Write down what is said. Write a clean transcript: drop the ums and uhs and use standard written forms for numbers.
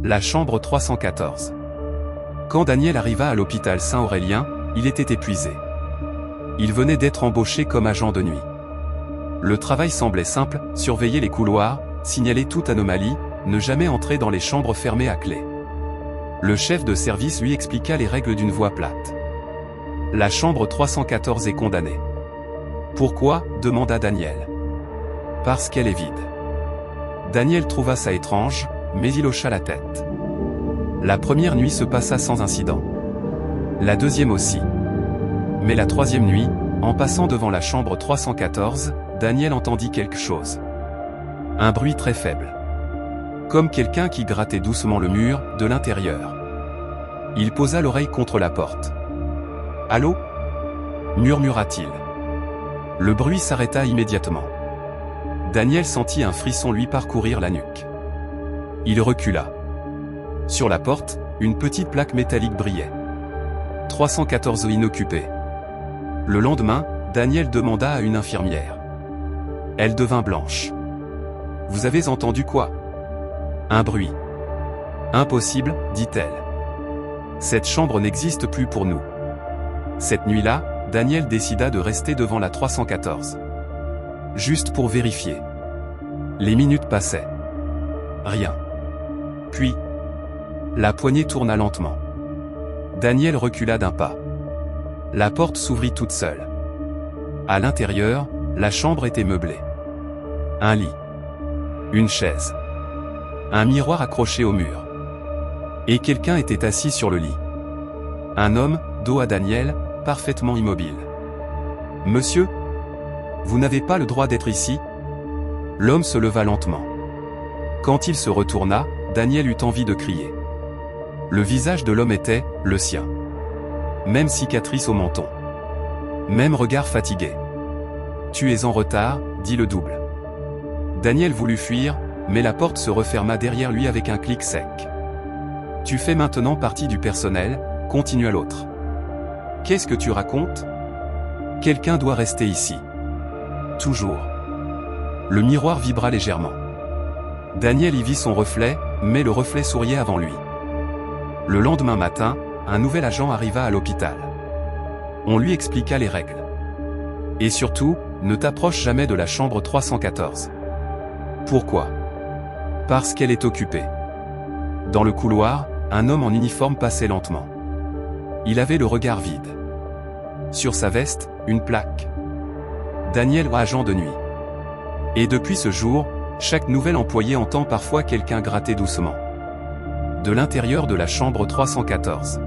La chambre 314. Quand Daniel arriva à l'hôpital Saint-Aurélien, il était épuisé. Il venait d'être embauché comme agent de nuit. Le travail semblait simple, surveiller les couloirs, signaler toute anomalie, ne jamais entrer dans les chambres fermées à clé. Le chef de service lui expliqua les règles d'une voix plate. La chambre 314 est condamnée. Pourquoi ? Demanda Daniel. Parce qu'elle est vide. Daniel trouva ça étrange, mais il hocha la tête. La première nuit se passa sans incident. La deuxième aussi. Mais la troisième nuit, en passant devant la chambre 314, Daniel entendit quelque chose. Un bruit très faible. Comme quelqu'un qui grattait doucement le mur, de l'intérieur. Il posa l'oreille contre la porte. « Allô » murmura-t-il. Le bruit s'arrêta immédiatement. Daniel sentit un frisson lui parcourir la nuque. Il recula. Sur la porte, une petite plaque métallique brillait. 314 inoccupé. Le lendemain, Daniel demanda à une infirmière. Elle devint blanche. « Vous avez entendu quoi » ? Un bruit. « Impossible, dit-elle. Cette chambre n'existe plus pour nous. » Cette nuit-là, Daniel décida de rester devant la 314. Juste pour vérifier. Les minutes passaient. Rien. Puis, la poignée tourna lentement. Daniel recula d'un pas. La porte s'ouvrit toute seule. À l'intérieur, la chambre était meublée. Un lit. Une chaise. Un miroir accroché au mur. Et quelqu'un était assis sur le lit. Un homme, dos à Daniel, parfaitement immobile. « Monsieur ? Vous n'avez pas le droit d'être ici » L'homme se leva lentement. Quand il se retourna, Daniel eut envie de crier. Le visage de l'homme était le sien. Même cicatrice au menton. Même regard fatigué. « Tu es en retard » dit le double. Daniel voulut fuir, mais la porte se referma derrière lui avec un clic sec. « Tu fais maintenant partie du personnel » continua l'autre. « Qu'est-ce que tu racontes ? Quelqu'un doit rester ici. » Toujours. Le miroir vibra légèrement. Daniel y vit son reflet, mais le reflet souriait avant lui. Le lendemain matin, un nouvel agent arriva à l'hôpital. On lui expliqua les règles. Et surtout, ne t'approche jamais de la chambre 314. Pourquoi ? Parce qu'elle est occupée. Dans le couloir, un homme en uniforme passait lentement. Il avait le regard vide. Sur sa veste, une plaque. Daniel, agent de nuit. Et depuis ce jour, chaque nouvel employé entend parfois quelqu'un gratter doucement. De l'intérieur de la chambre 314.